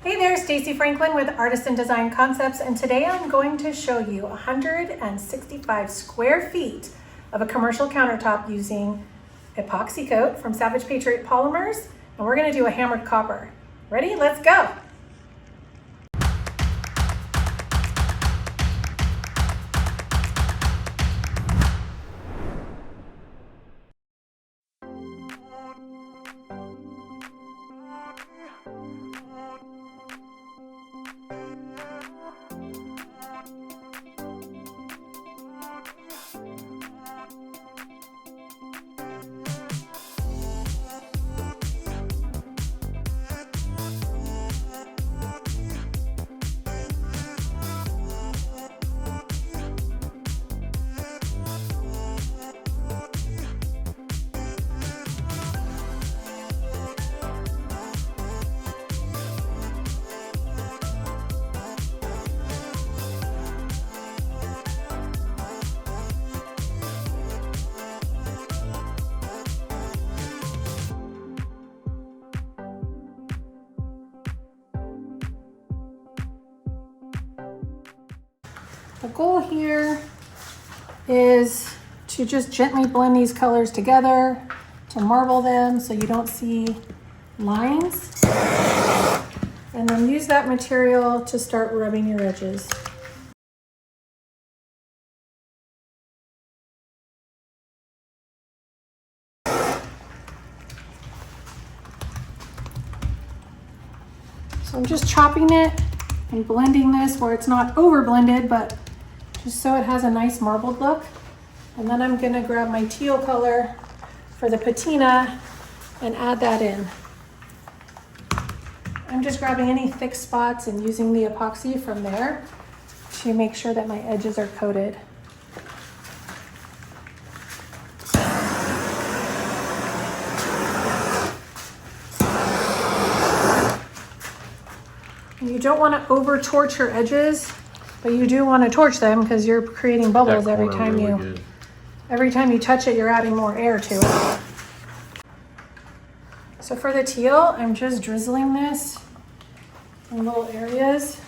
Hey there, Stacy Franklin with Artisan Design Concepts, and today I'm going to show you 165 square feet of a commercial countertop using EpoxyKote from Savage Patriot Polymers, and we're going to do a hammered copper. Ready? Let's go! The goal here is to just gently blend these colors together, to marble them so you don't see lines, and then use that material to start rubbing your edges. So I'm just chopping it and blending this where it's not over blended, but just so it has a nice marbled look. And then I'm gonna grab my teal color for the patina and add that in. I'm just grabbing any thick spots and using the epoxy from there to make sure that my edges are coated. You don't want to over torch your edges, but you do want to torch them because you're creating bubbles every time you touch it, you're adding more air to it. So for the teal, I'm just drizzling this in little areas.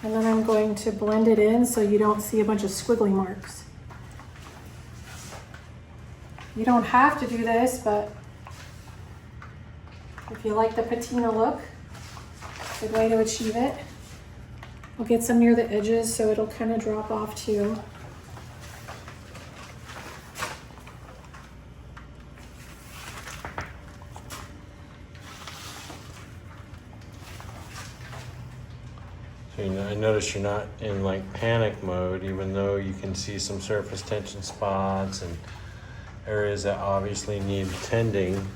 And then I'm going to blend it in so you don't see a bunch of squiggly marks. You don't have to do this, but if you like the patina look, good way to achieve it. I'll get some near the edges so it'll kind of drop off too. So I notice you're not in like panic mode, even though you can see some surface tension spots and areas that obviously need tending.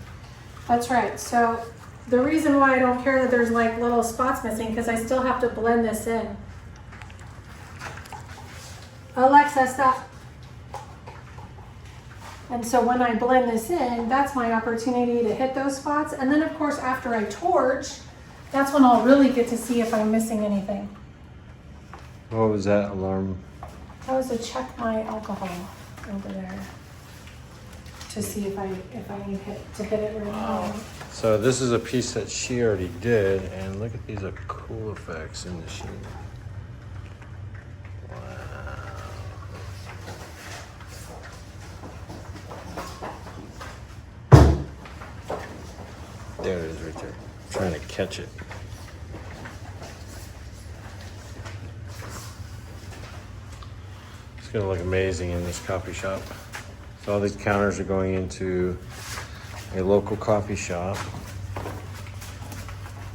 That's right. So the reason why I don't care that there's like little spots missing, because I still have to blend this in. Alexa, stop. And so when I blend this in, that's my opportunity to hit those spots. And then of course, after I torch, that's when I'll really get to see if I'm missing anything. What was that alarm? That was to check my alcohol over there to see if I need to hit it right now. So this is a piece that she already did, and look at these cool effects in the sheen. Wow. There it is right there. I'm trying to catch it. It's gonna look amazing in this coffee shop. So all these counters are going into a local coffee shop,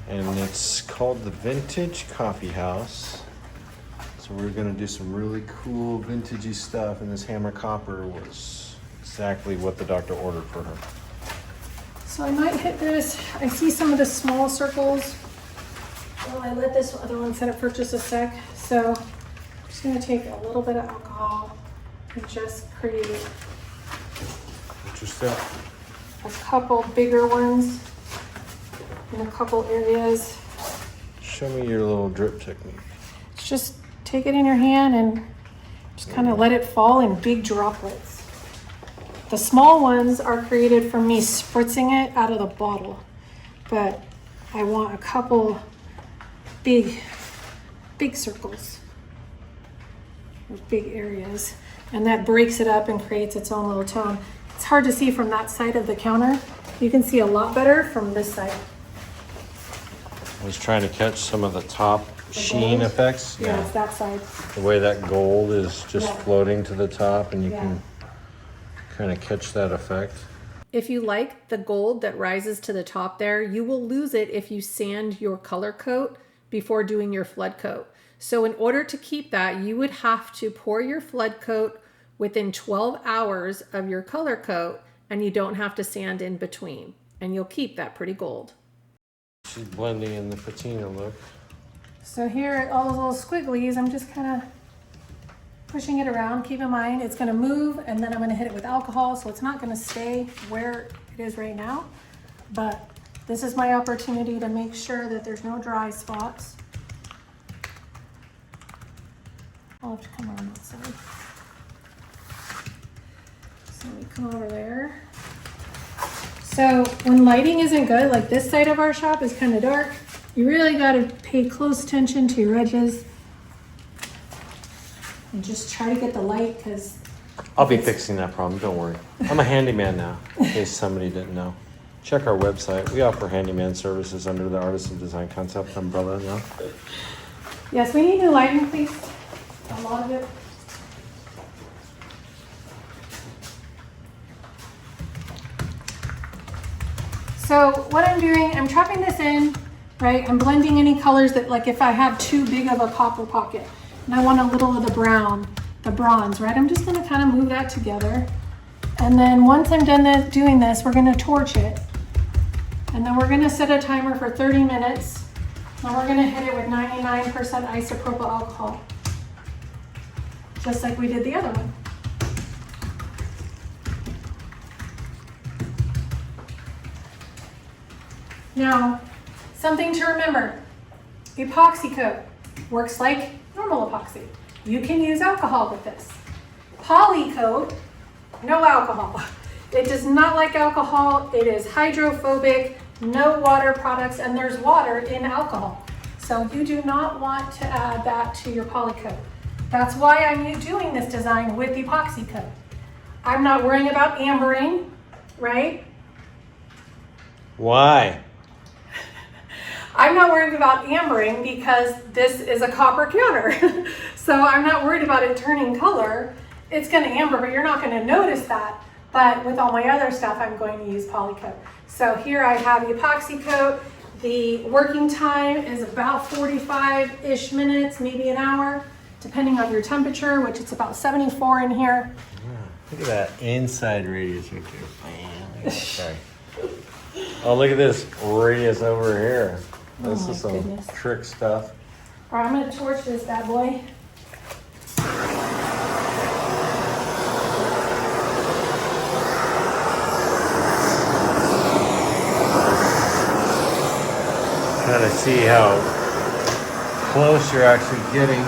and it's called the Vintage Coffee House. So we're gonna do some really cool vintagey stuff, and this hammer copper was exactly what the doctor ordered for her. So I might hit this. I see some of the small circles. Well, I let this other one set up for just a sec. So I'm just gonna take a little bit of alcohol and just create a couple bigger ones in a couple areas. Show me your little drip technique. Just take it in your hand and just kind of let it fall in big droplets. The small ones are created from me spritzing it out of the bottle, but I want a couple big circles, or big areas, and that breaks it up and creates its own little tone. It's hard to see from that side of the counter. You can see a lot better from this side. I was trying to catch some of the top sheen gold? effects. Yeah, it's that side. The way that gold is just Yeah. floating to the top, and you Yeah. can kind of catch that effect. If you like the gold that rises to the top there, you will lose it if you sand your color coat before doing your flood coat. So in order to keep that, you would have to pour your flood coat within 12 hours of your color coat, and you don't have to sand in between, and you'll keep that pretty gold. She's blending in the patina look. So here, all those little squigglies, I'm just kind of pushing it around. Keep in mind, it's going to move, and then I'm going to hit it with alcohol, so it's not going to stay where it is right now. But this is my opportunity to make sure that there's no dry spots. I'll have to come on that side. So we come over there. So when lighting isn't good, like this side of our shop is kind of dark, you really got to pay close attention to your edges and just try to get the light, because I'll be fixing that problem, don't worry. I'm a handyman now, in case somebody didn't know. Check our website. We offer handyman services under the Artisan Design Concept umbrella now. yes, we need new lighting, please. A lot of it. So what I'm doing, I'm trapping this in, right? I'm blending any colors that, like if I have too big of a copper pocket and I want a little of the brown, the bronze, right? I'm just gonna kind of move that together. And then once I'm done doing this, we're gonna torch it. And then we're gonna set a timer for 30 minutes. And we're gonna hit it with 99% isopropyl alcohol, just like we did the other one. Now, something to remember, EpoxyKote works like normal epoxy. You can use alcohol with this. PolyKote, no alcohol. It does not like alcohol. It is hydrophobic, no water products, and there's water in alcohol. So you do not want to add that to your PolyKote. That's why I'm doing this design with EpoxyKote. I'm not worrying about ambering, right? Why? I'm not worried about ambering because this is a copper counter. So I'm not worried about it turning color. It's gonna amber, but you're not gonna notice that. But with all my other stuff, I'm going to use PolyKote. So here I have EpoxyKote. The working time is about 45-ish minutes, maybe an hour, depending on your temperature, which it's about 74 in here. Look at that inside radius right there. Sorry. Oh, look at this radius over here. This Oh is my some goodness. trick stuff. All right, I'm gonna torch this bad boy. Kind of see how close you're actually getting.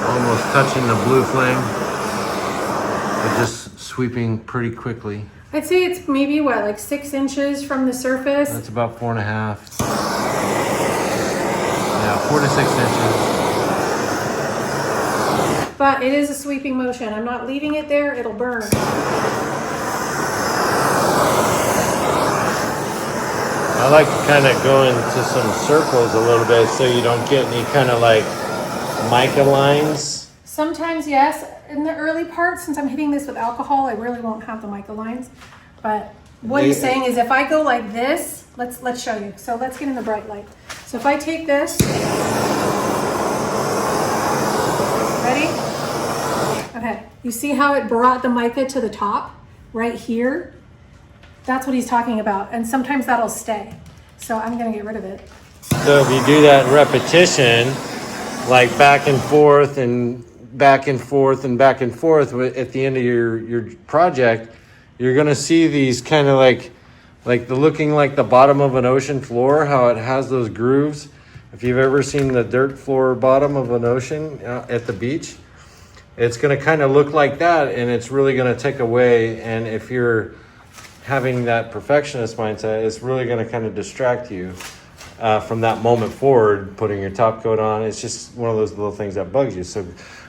Almost touching the blue flame, but just sweeping pretty quickly. I'd say it's maybe what, like 6 inches from the surface. That's about 4.5. Yeah, 4 to 6 inches. But it is a sweeping motion. I'm not leaving it there, it'll burn. I like to kind of go into some circles a little bit so you don't get any kind of like mica lines. Sometimes, yes. In the early part, since I'm hitting this with alcohol, I really won't have the mica lines. But what he's saying is if I go like this, let's show you. So let's get in the bright light. So if I take this, ready? Okay, you see how it brought the mica to the top right here? That's what he's talking about. And sometimes that'll stay. So I'm gonna get rid of it. So if you do that repetition, like back and forth and back and forth and back and forth at the end of your project, you're gonna see these kind of like the looking like the bottom of an ocean floor, how it has those grooves. If you've ever seen the dirt floor bottom of an ocean at the beach, it's gonna kind of look like that, and it's really gonna take away. And if you're having that perfectionist mindset is really going to kind of distract you from that moment forward, putting your top coat on. It's just one of those little things that bugs you. So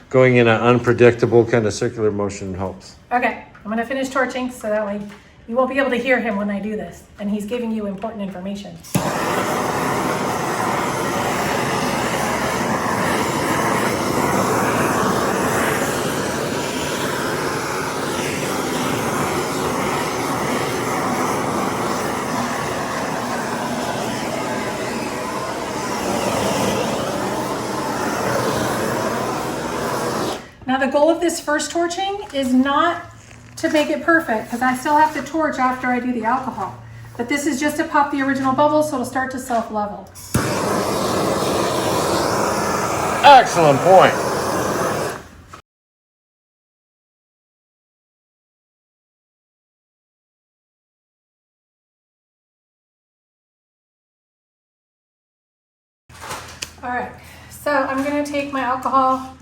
going in an unpredictable kind of circular motion helps. Okay, I'm gonna finish torching so that way you won't be able to hear him when I do this. And he's giving you important information. Now the goal of this first torching is not to make it perfect, because I still have to torch after I do the alcohol. But this is just to pop the original bubbles so it'll start to self-level. Excellent point. All right, so I'm gonna take my alcohol.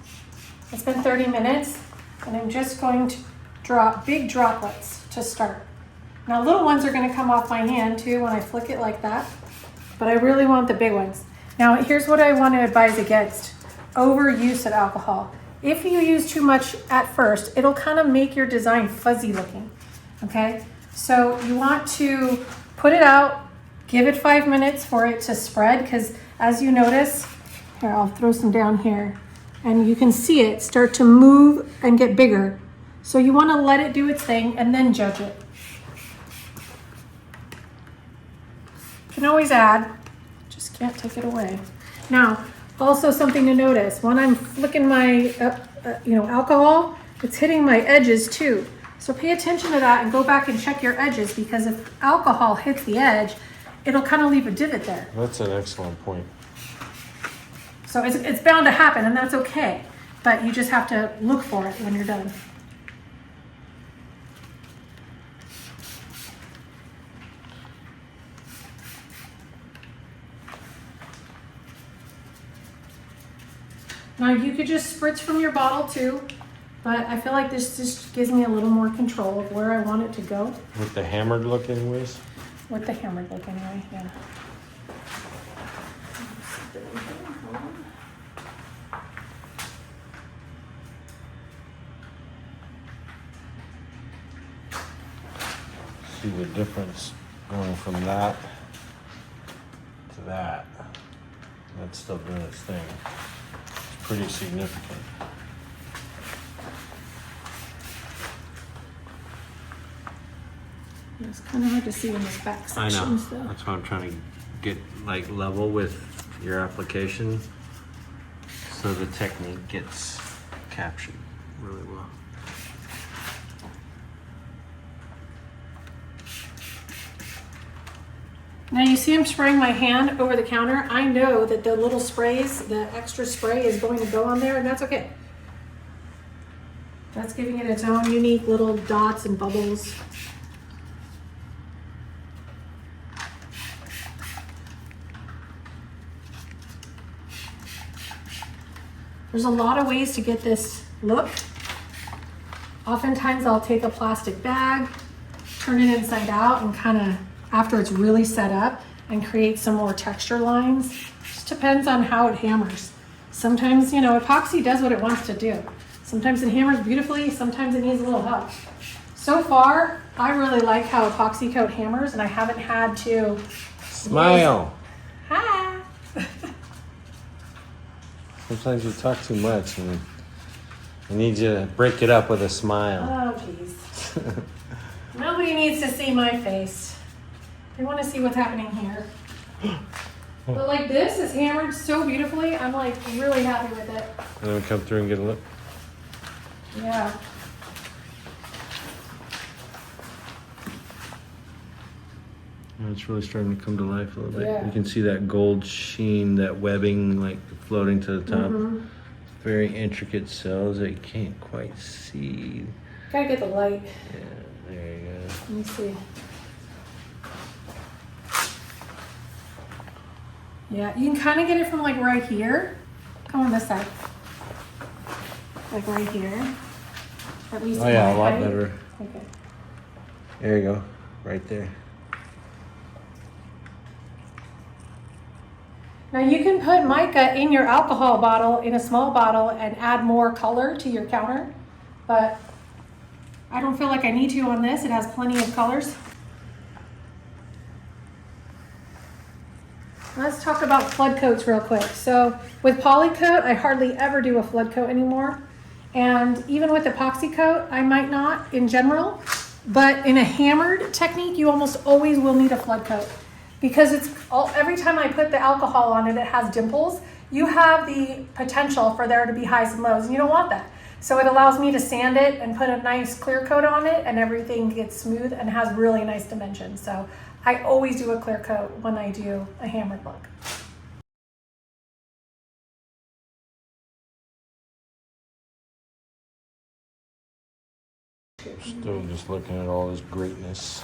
It's been 30 minutes, and I'm just going to drop big droplets to start. Now little ones are gonna come off my hand too when I flick it like that, but I really want the big ones. Now here's what I want to advise against: overuse of alcohol. If you use too much at first, it'll kind of make your design fuzzy looking, okay? So you want to put it out, give it 5 minutes for it to spread, because as you notice, here, I'll throw some down here, and you can see it start to move and get bigger. So you want to let it do its thing and then judge it. You can always add, just can't take it away. Now, also something to notice, when I'm flicking my alcohol, it's hitting my edges too. So pay attention to that and go back and check your edges, because if alcohol hits the edge, it'll kind of leave a divot there. That's an excellent point. So it's bound to happen, and that's okay. But you just have to look for it when you're done. Now you could just spritz from your bottle too, but I feel like this just gives me a little more control of where I want it to go. With the hammered look anyways? With the hammered look anyway, yeah. See the difference going from that to that. That's still doing its thing. It's pretty significant. It's kind of hard to see in this back I section. know. So. That's why I'm trying to get like level with your application so the technique gets captured really well. Now you see I'm spraying my hand over the counter. I know that the little sprays, the extra spray is going to go on there, and that's okay. That's giving it its own unique little dots and bubbles. There's a lot of ways to get this look. Oftentimes I'll take a plastic bag, turn it inside out, and kind of, after it's really set up, and create some more texture lines. Just depends on how it hammers. Sometimes, epoxy does what it wants to do. Sometimes it hammers beautifully, sometimes it needs a little help. So far, I really like how EpoxyKote hammers, and I haven't had to... Smile! Hi! Sometimes you talk too much and I need you to break it up with a smile. Oh, jeez. Nobody needs to see my face. They want to see what's happening here. But like this is hammered so beautifully, I'm like really happy with it. And then come through and get a look. Yeah. And it's really starting to come to life a little bit. Yeah. You can see that gold sheen, that webbing like floating to the top. Mm-hmm. Very intricate cells that you can't quite see. Gotta get the light. Yeah, there you go. Let me see. Yeah, you can kind of get it from like right here. Come on this side. Like right here. At least Oh yeah, my a lot height. better. Okay. There you go. right there. Now you can put mica in your alcohol bottle, in a small bottle, and add more color to your counter, but I don't feel like I need to on this. It has plenty of colors. Let's talk about flood coats real quick. So with PolyKote, I hardly ever do a flood coat anymore. And even with EpoxyKote, I might not in general, but in a hammered technique, you almost always will need a flood coat because every time I put the alcohol on it, it has dimples. You have the potential for there to be highs and lows, and you don't want that. So it allows me to sand it and put a nice clear coat on it, and everything gets smooth and has really nice dimensions. So I always do a clear coat when I do a hammered look. Still just looking at all this greatness.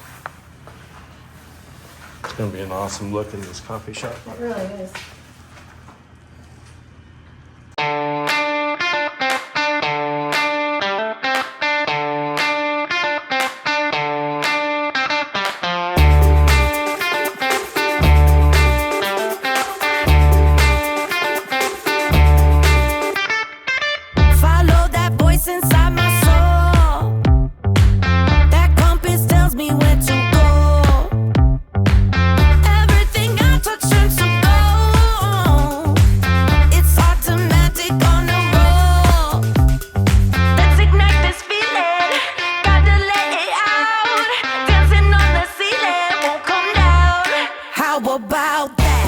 It's gonna be an awesome look in this coffee shop. It really is. Follow that voice inside my soul. That compass tells me where to go. Everything I touch turns to gold. It's automatic on the roll. Let's ignite this feeling. Gotta let it out. Dancing on the ceiling won't come down. How about that?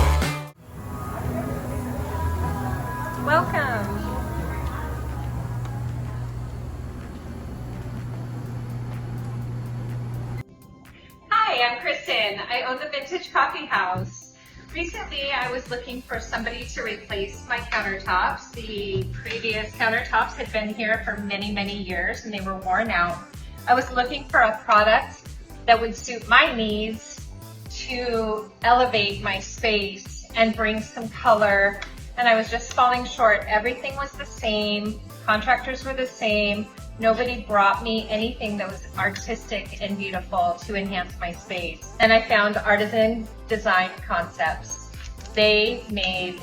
Welcome. Hi, I'm Kristen. I own the Vintage Coffee House. Recently, I was looking for somebody to replace my countertops. The previous countertops had been here for many, many years and they were worn out. I was looking for a product that would suit my needs to elevate my space and bring some color, and I was just falling short. Everything was the same, contractors were the same, nobody brought me anything that was artistic and beautiful to enhance my space. And I found Artisan Design Concepts. They made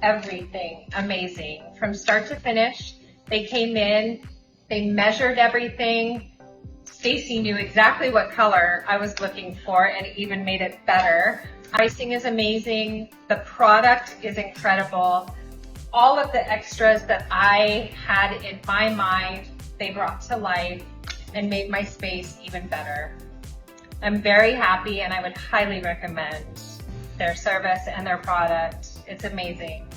everything amazing from start to finish. They came in, they measured everything. Stacy knew exactly what color I was looking for and even made it better. Pricing is amazing. The product is incredible. All of the extras that I had in my mind, they brought to life and made my space even better. I'm very happy and I would highly recommend their service and their product. It's amazing.